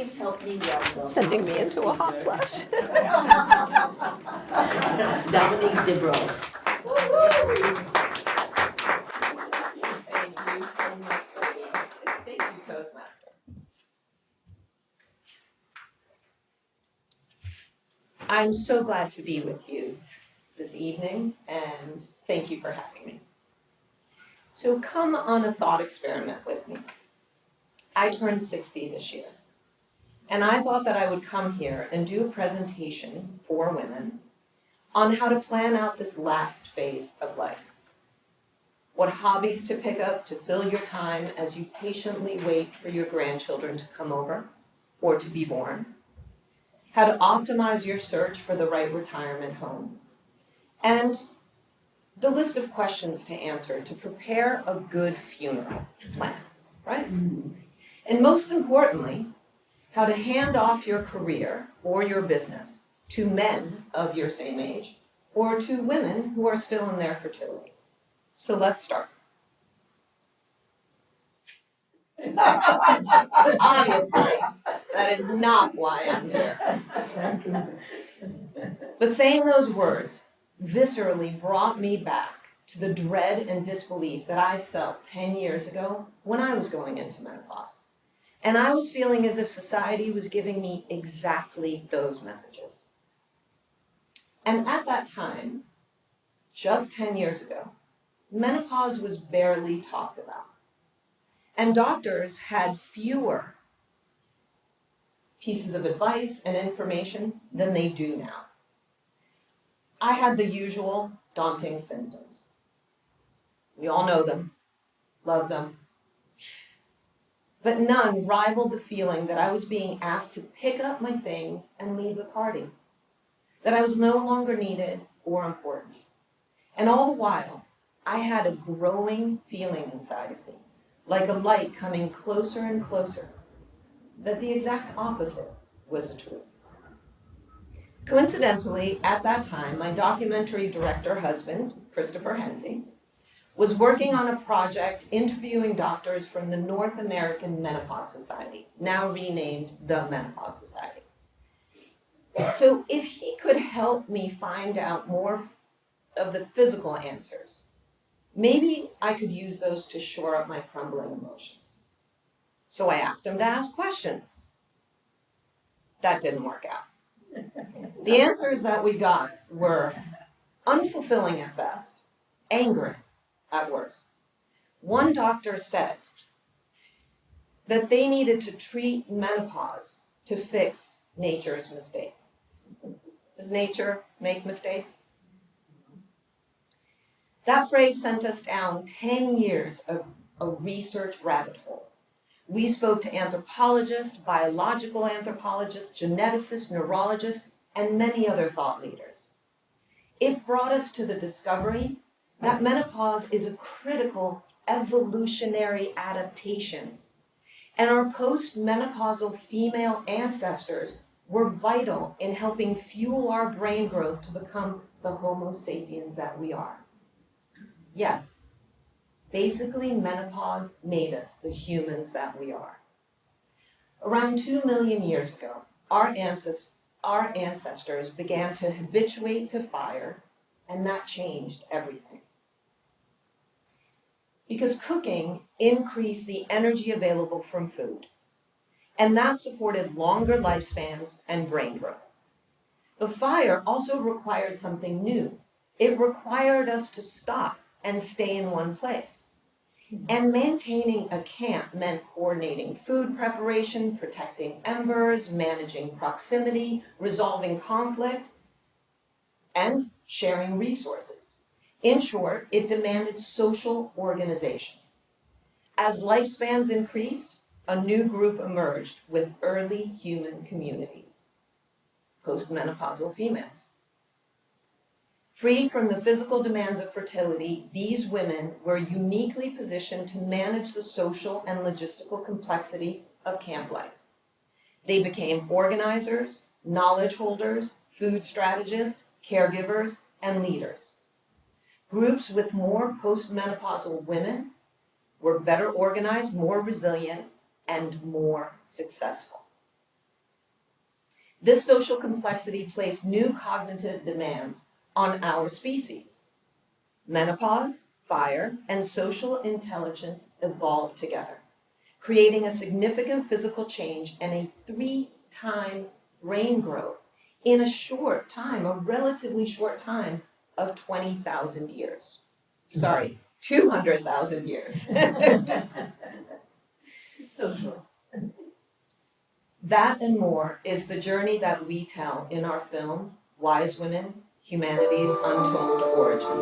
Please help me welcome. Sending me into a hot flash. Dominique Debroux. Thank you so much for being here. Thank you, Toastmaster. I'm so glad to be with you this evening, and thank you for having me. So come on a thought experiment with me. I turned 60 this year, and I thought that I would come here and do a presentation for women on how to plan out this last phase of life. What hobbies to pick up to fill your time as you patiently wait for your grandchildren to come over or to be born. How to optimize your search for the right retirement home. And the list of questions to answer to prepare a good funeral plan, right? And most importantly, how to hand off your career or your business to men of your same age or to women who are still in their fertility. So let's start. Obviously, that is not why I'm here. But saying those words viscerally brought me back to the dread and disbelief that I felt 10 years ago when I was going into menopause. And I was feeling as if society was giving me exactly those messages. And at that time, just 10 years ago, menopause was barely talked about. And doctors had fewer pieces of advice and information than they do now. I had the usual daunting symptoms. We all know them, love them. But none rivaled the feeling that I was being asked to pick up my things and leave the party, that I was no longer needed or important. And all the while, I had a growing feeling inside of me, like a light coming closer and closer, that the exact opposite was the truth. Coincidentally, at that time, my documentary director husband, Christopher Hensey, was working on a project interviewing doctors from the North American Menopause Society, now renamed the Menopause Society. So if he could help me find out more of the physical answers, maybe I could use those to shore up my crumbling emotions. So I asked him to ask questions. That didn't work out. The answers that we got were unfulfilling at best, angering at worst. One doctor said that they needed to treat menopause to fix nature's mistake. Does nature make mistakes? That phrase sent us down 10 years of a research rabbit hole. We spoke to anthropologists, biological anthropologists, geneticists, neurologists, and many other thought leaders. It brought us to the discovery that menopause is a critical evolutionary adaptation, and our post-menopausal female ancestors were vital in helping fuel our brain growth to become the Homo sapiens that we are. Yes, basically menopause made us the humans that we are. Around 2 million years ago, our ancestors began to habituate to fire, and that changed everything. Because cooking increased the energy available from food, and that supported longer lifespans and brain growth. But fire also required something new. It required us to stop and stay in one place. And maintaining a camp meant coordinating food preparation, protecting embers, managing proximity, resolving conflict, and sharing resources. In short, it demanded social organization. As lifespans increased, a new group emerged with early human communities, postmenopausal females. Free from the physical demands of fertility, these women were uniquely positioned to manage the social and logistical complexity of camp life. They became organizers, knowledge holders, food strategists, caregivers, and leaders. Groups with more postmenopausal women were better organized, more resilient, and more successful. This social complexity placed new cognitive demands on our species. Menopause, fire, and social intelligence evolved together, creating a significant physical change and a 3-time brain growth in a short time, a relatively short time of 20,000 years. Sorry, 200,000 years. Social. That and more is the journey that we tell in our film, Wise Women, Humanity's Untold Origins.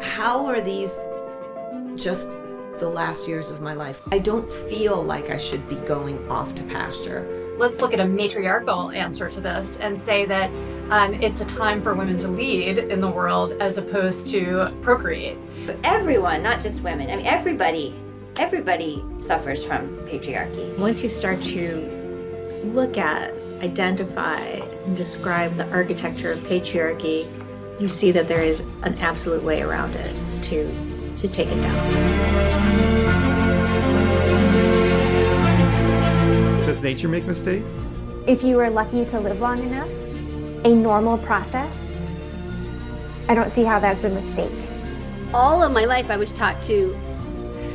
How are these just the last years of my life? I don't feel like I should be going off to pasture. Let's look at a matriarchal answer to this and say that it's a time for women to lead in the world as opposed to procreate. But everyone, not just women, I mean, everybody suffers from patriarchy. Once you start to look at, identify, and describe the architecture of patriarchy, you see that there is an absolute way around it to take it down. Does nature make mistakes? If you were lucky to live long enough, a normal process, I don't see how that's a mistake. All of my life I was taught to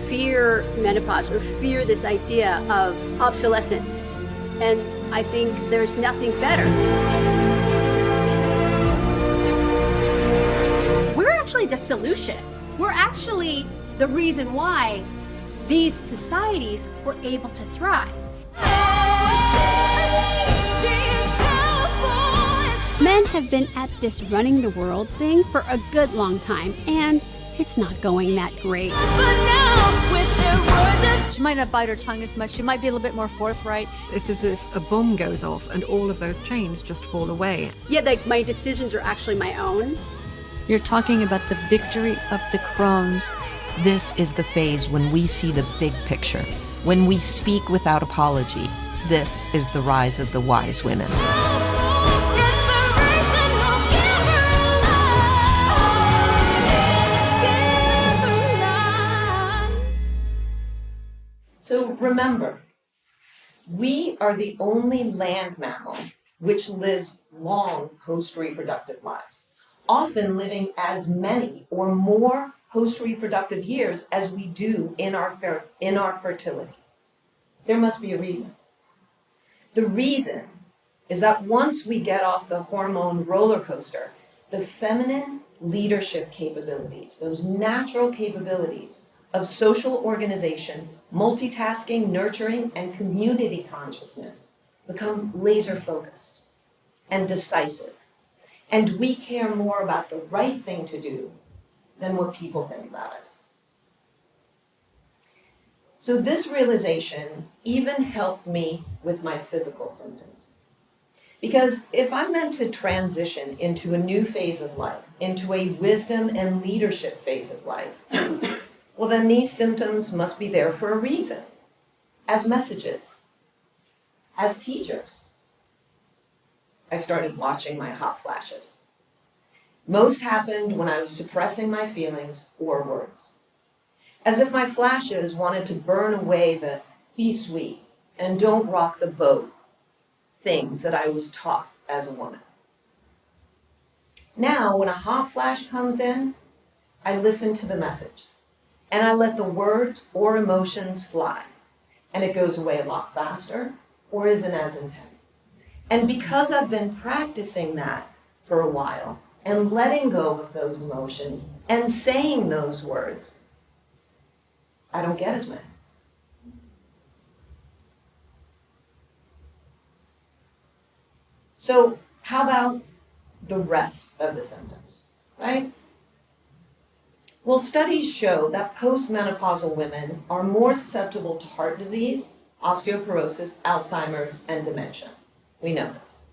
fear menopause or fear this idea of obsolescence. And I think there's nothing better. We're actually the solution. We're actually the reason why these societies were able to thrive. Men have been at this running the world thing for a good long time, and it's not going that great. She might not bite her tongue as much. She might be a little bit more forthright. It's as if a bomb goes off and all of those chains just fall away. Yeah, like my decisions are actually my own. You're talking about the victory of the crones. This is the phase when we see the big picture, when we speak without apology. This is the rise of the wise women. So remember, we are the only land mammal which lives long post-reproductive lives, often living as many or more post-reproductive years as we do in our fertility. There must be a reason. The reason is that once we get off the hormone roller coaster, the feminine leadership capabilities, those natural capabilities of social organization, multitasking, nurturing, and community consciousness become laser focused and decisive. And we care more about the right thing to do than what people think about us. So this realization even helped me with my physical symptoms. Because if I'm meant to transition into a new phase of life, into a wisdom and leadership phase of life, well, then these symptoms must be there for a reason, as messages, as teachers. I started watching my hot flashes. Most happened when I was suppressing my feelings or words, as if my flashes wanted to burn away the be sweet and don't rock the boat things that I was taught as a woman. Now, when a hot flash comes in, I listen to the message. And I let the words or emotions fly, and it goes away a lot faster or isn't as intense. And because I've been practicing that for a while and letting go of those emotions and saying those words, I don't get as many. So how about the rest of the symptoms, right? Well, studies show that post-menopausal women are more susceptible to heart disease, osteoporosis, Alzheimer's, and dementia. We know this.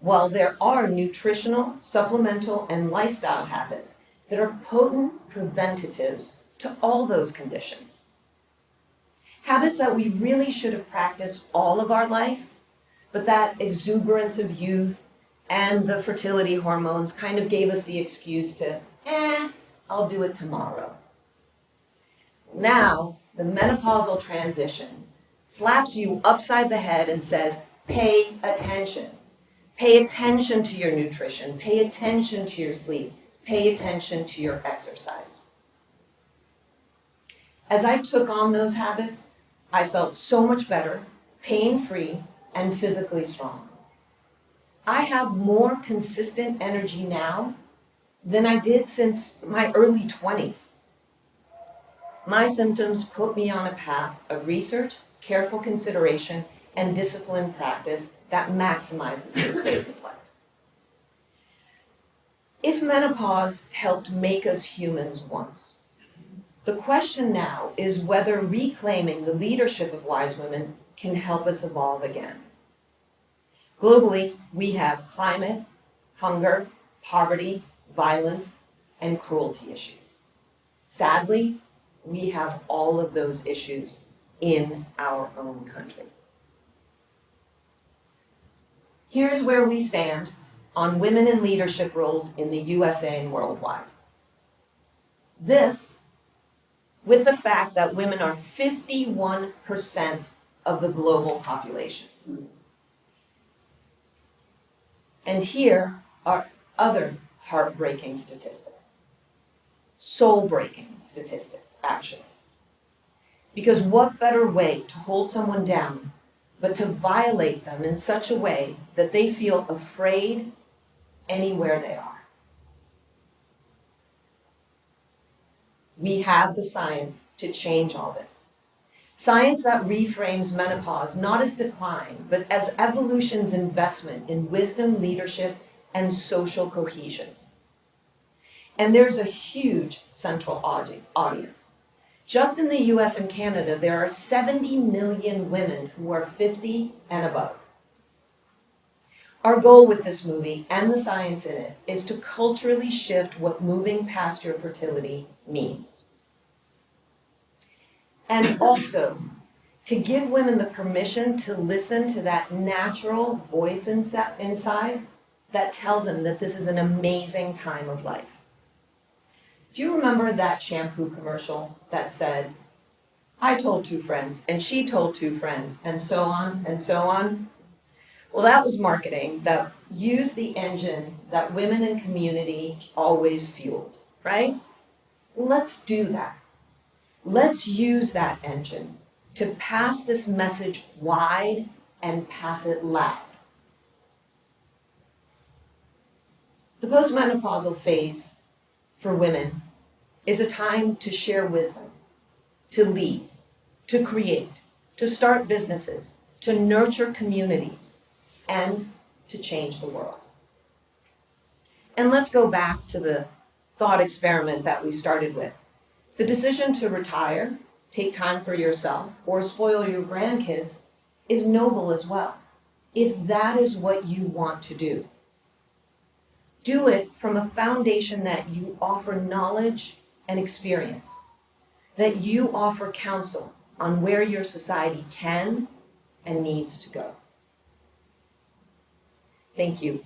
Well, there are nutritional, supplemental, and lifestyle habits that are potent preventatives to all those conditions. Habits that we really should have practiced all of our life, but that exuberance of youth and the fertility hormones kind of gave us the excuse to, I'll do it tomorrow. Now, the menopausal transition slaps you upside the head and says, pay attention. Pay attention to your nutrition. Pay attention to your sleep. Pay attention to your exercise. As I took on those habits, I felt so much better, pain-free, and physically strong. I have more consistent energy now than I did since my early 20s. My symptoms put me on a path of research, careful consideration, and disciplined practice that maximizes this phase of life. If menopause helped make us humans once, the question now is whether reclaiming the leadership of wise women can help us evolve again. Globally, we have climate, hunger, poverty, violence, and cruelty issues. Sadly, we have all of those issues in our own country. Here's where we stand on women in leadership roles in the USA and worldwide. This, with the fact that women are 51% of the global population. And here are other heartbreaking statistics. Soul-breaking statistics, actually. Because what better way to hold someone down but to violate them in such a way that they feel afraid anywhere they are? We have the science to change all this. Science that reframes menopause not as decline, but as evolution's investment in wisdom, leadership, and social cohesion. And there's a huge central audience. Just in the US and Canada, there are 70 million women who are 50 and above. Our goal with this movie and the science in it is to culturally shift what moving past your fertility means. And also to give women the permission to listen to that natural voice inside that tells them that this is an amazing time of life. Do you remember that shampoo commercial that said, I told 2 friends, and she told 2 friends, and so on, and so on? Well, that was marketing that used the engine that women in community always fueled, right? Let's do that. Let's use that engine to pass this message wide and pass it loud. The postmenopausal phase for women is a time to share wisdom, to lead, to create, to start businesses, to nurture communities, and to change the world. And let's go back to the thought experiment that we started with. The decision to retire, take time for yourself, or spoil your grandkids is noble as well, if that is what you want to do. Do it from a foundation that you offer knowledge and experience, that you offer counsel on where your society can and needs to go. Thank you.